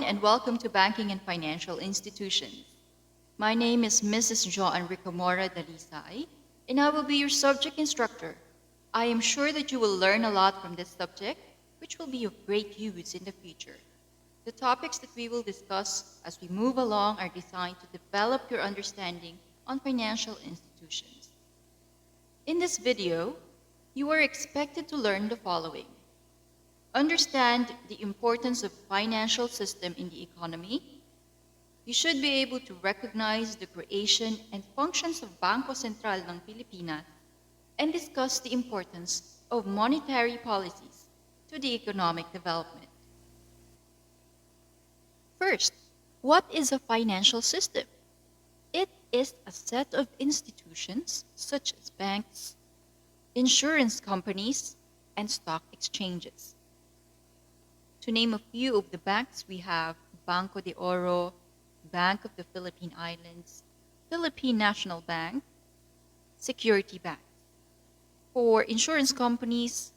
everyone, and welcome to Banking and Financial Institutions. My name is Mrs. Jo Enrico Mora Dalisay, and I will be your subject instructor. I am sure that you will learn a lot from this subject, which will be of great use in the future. The topics that we will discuss as we move along are designed to develop your understanding on financial institutions. In this video, you are expected to learn the following. Understand the importance of financial system in the economy. You should be able to recognize the creation and functions of Bangko Sentral ng Pilipinas and discuss the importance of monetary policies to the economic development. First, what is a financial system? It is a set of institutions such as banks, insurance companies, and stock exchanges. To name a few of the banks, we have Banco de Oro, Bank of the Philippine Islands, Philippine National Bank, security banks. For insurance companies,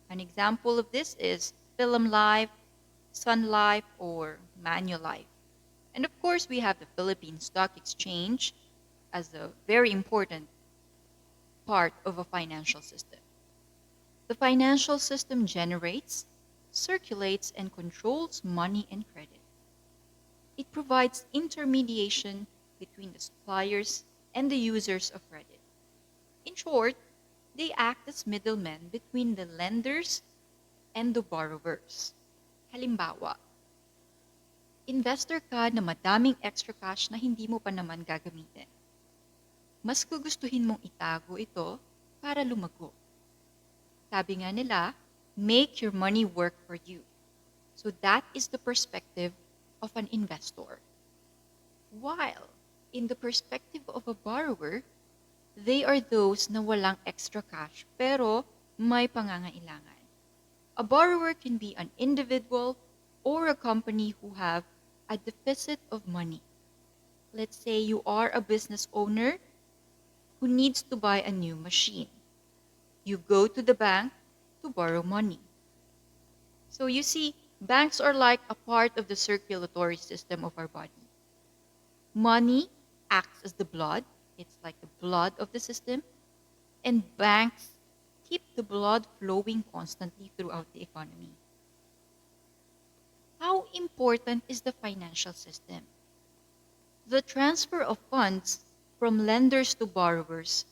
an example of this is Philipline, Sun Life, or Manulife. And of course, we have the Philippine Stock Exchange as a very important part of a financial system. The financial system generates, circulates, and controls money and credit. It provides intermediation between the suppliers and the users of credit. In short, they act as middlemen between the lenders and the borrowers. Halimbawa, investor ka na madaming extra cash na hindi mo pa naman gagamitin. Mas gugustuhin mong itago ito para lumago. Sabi nga nila, make your money work for you. So that is the perspective of an investor. While in the perspective of a borrower, they are those na walang extra cash pero may pangangailangan. A borrower can be an individual or a company who have a deficit of money. Let's say you are a business owner who needs to buy a new machine. You go to the bank to borrow money. So you see, banks are like a part of the circulatory system of our body. Money acts as the blood, it's like the blood of the system, and banks keep the blood flowing constantly throughout the economy. How important is the financial system? The transfer of funds from lenders to borrowers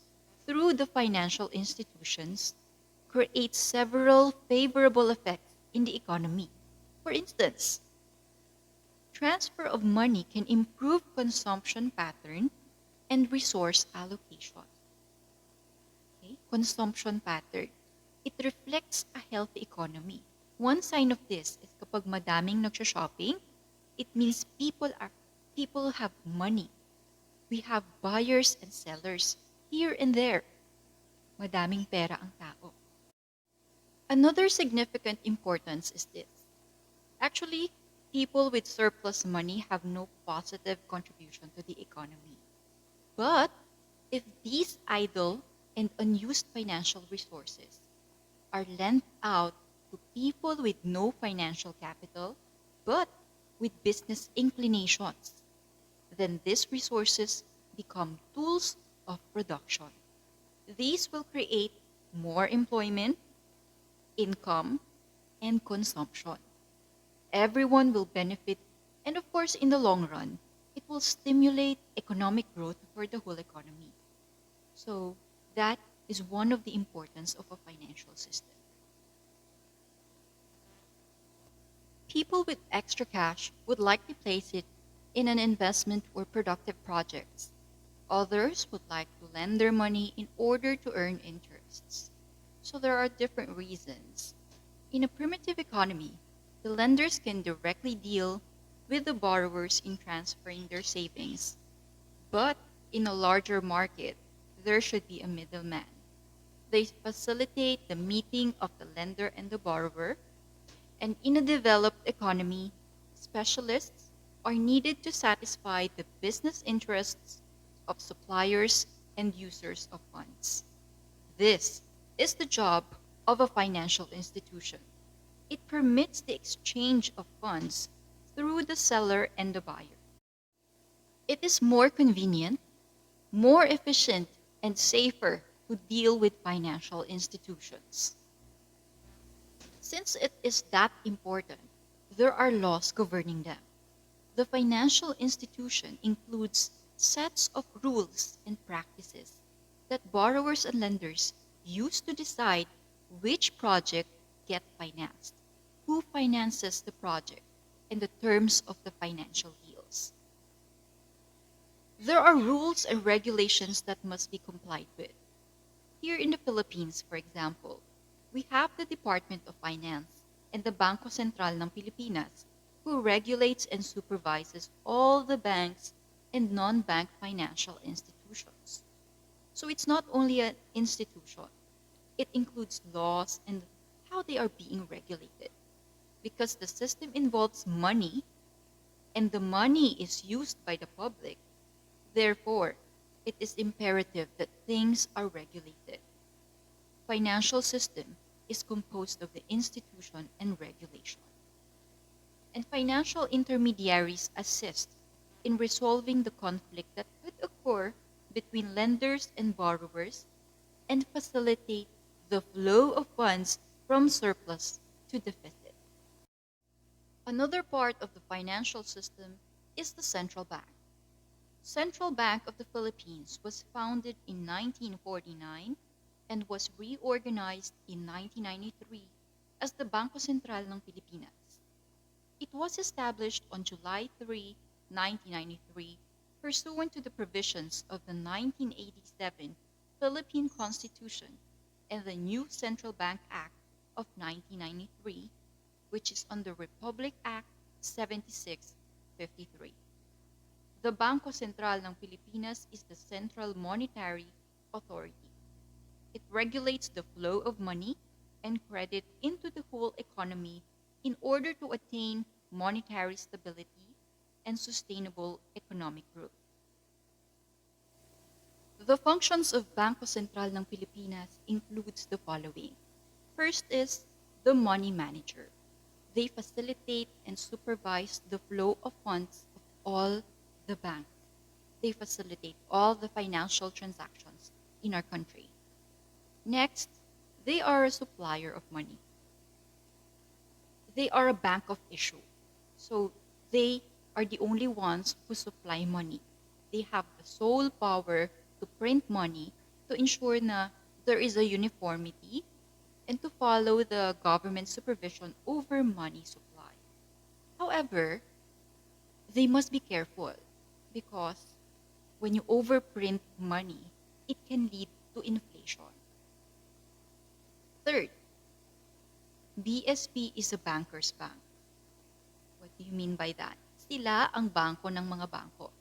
through the financial institutions creates several favorable effects in the economy. For instance, transfer of money can improve consumption pattern and resource allocation. Okay? Consumption pattern. It reflects a healthy economy. One sign of this is kapag madaming nagsha-shopping, it means people have money. We have buyers and sellers here and there. Madaming pera ang tao. Another significant importance is this. Actually, people with surplus money have no positive contribution to the economy. But if these idle and unused financial resources are lent out to people with no financial capital, but with business inclinations, then these resources become tools of production. These will create more employment, income, and consumption. Everyone will benefit, and of course, in the long run, it will stimulate economic growth for the whole economy. So that is one of the importance of a financial system. People with extra cash would likely place it in an investment or productive projects. Others would like to lend their money in order to earn interests. So there are different reasons. In a primitive economy, the lenders can directly deal with the borrowers in transferring their savings. But in a larger market, there should be a middleman. They facilitate the meeting of the lender and the borrower. And in a developed economy, specialists are needed to satisfy the business interests of suppliers and users of funds. This is the job of a financial institution. It permits the exchange of funds through the seller and the buyer. It is more convenient, more efficient, and safer to deal with financial institutions. Since it is that important, there are laws governing them. The financial institution includes sets of rules and practices that borrowers and lenders use to decide which project get financed, who finances the project, and the terms of the financial deals. There are rules and regulations that must be complied with. Here in the Philippines, for example, we have the Department of Finance and the Bangko Sentral ng Pilipinas, who regulates and supervises all the banks and non-bank financial institutions. So it's not only an institution, it includes laws and how they are being regulated. Because the system involves money and the money is used by the public, therefore, it is imperative that things are regulated. Financial system is composed of the institution and regulation. And financial intermediaries assist in resolving the conflict that could occur between lenders and borrowers and facilitate the flow of funds from surplus to deficit. Another part of the financial system is the central bank. Central Bank of the Philippines was founded in 1949 and was reorganized in 1993 as the Bangko Sentral ng Pilipinas. It was established on July 3, 1993, pursuant to the provisions of the 1987 Philippine Constitution and the new Central Bank Act of 1993, which is under Republic Act 7653. The Bangko Sentral ng Pilipinas is the central monetary authority. It regulates the flow of money and credit into the whole economy in order to attain monetary stability and sustainable economic growth. The functions of Bangko Sentral ng Pilipinas includes the following. First is the money manager. They facilitate and supervise the flow of funds of all the banks. They facilitate all the financial transactions in our country. Next, they are a supplier of money. They are a bank of issue. So they are the only ones who supply money. They have the sole power to print money to ensure na there is a uniformity and to follow the government supervision over money supply. However, they must be careful because when you overprint money, it can lead to inflation. Third, BSP is a banker's bank. What do you mean by that? Sila ang bangko ng mga bangko.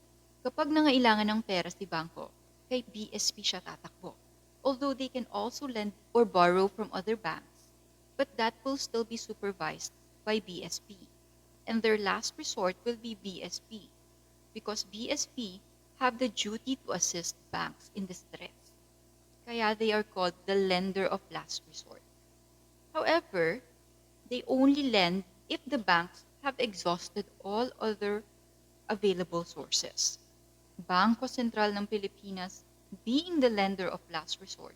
Kapag nangailangan ng pera si bangko, kay BSP siya tatakbo. Although they can also lend or borrow from other banks, but that will still be supervised by BSP. And their last resort will be BSP because BSP have the duty to assist banks in distress. Kaya they are called the lender of last resort. However, they only lend if the banks have exhausted all other available sources. Bangko Sentral ng Pilipinas, being the lender of last resort,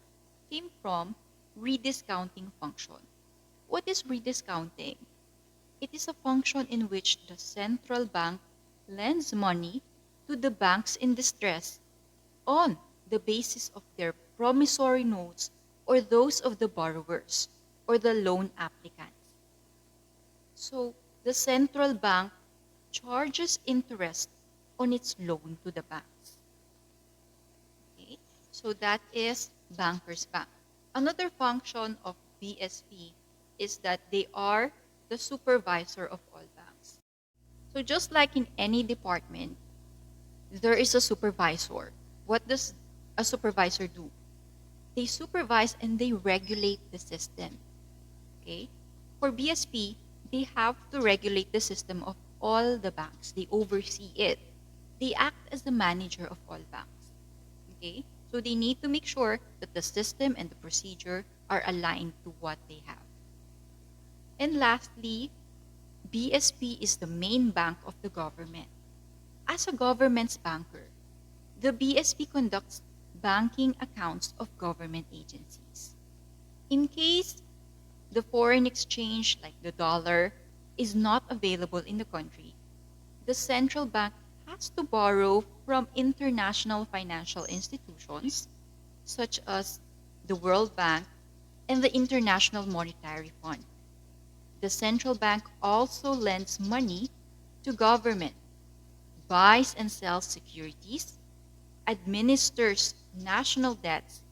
came from rediscounting function. What is rediscounting? It is a function in which the central bank lends money to the banks in distress on the basis of their promissory notes or those of the borrowers or the loan applicants. So the central bank charges interest on its loan to the banks. Okay? So that is banker's bank. Another function of BSP is that they are the supervisor of all banks. So just like in any department, there is a supervisor. What does a supervisor do? They supervise and they regulate the system. Okay? For BSP, they have to regulate the system of all the banks. They oversee it. They act as the manager of all banks. Okay? So they need to make sure that the system and the procedure are aligned to what they have. And lastly, BSP is the main bank of the government. As a government's banker, the BSP conducts banking accounts of government agencies. In case the foreign exchange, like the dollar, is not available in the country, the central bank has to borrow from international financial institutions such as the World Bank and the International Monetary Fund. The central bank also lends money to government, buys and sells securities, administers national debts,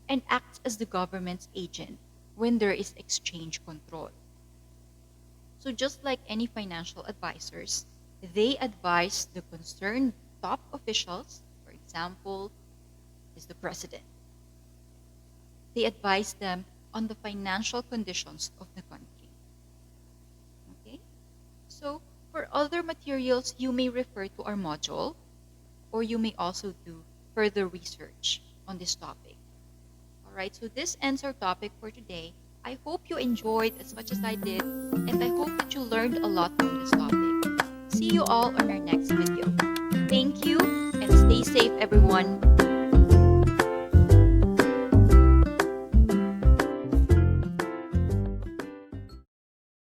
and acts as the government's agent when there is exchange control. So, just like any financial advisors, they advise the concerned top officials, for example, is the president. They advise them on the financial conditions of the country. Okay? So, for other materials, you may refer to our module, or you may also do further research on this topic. All right, so this ends our topic for today. I hope you enjoyed as much as I did, and I hope that you learned a lot from this topic. See you all on our next video. Thank you, and stay safe, everyone.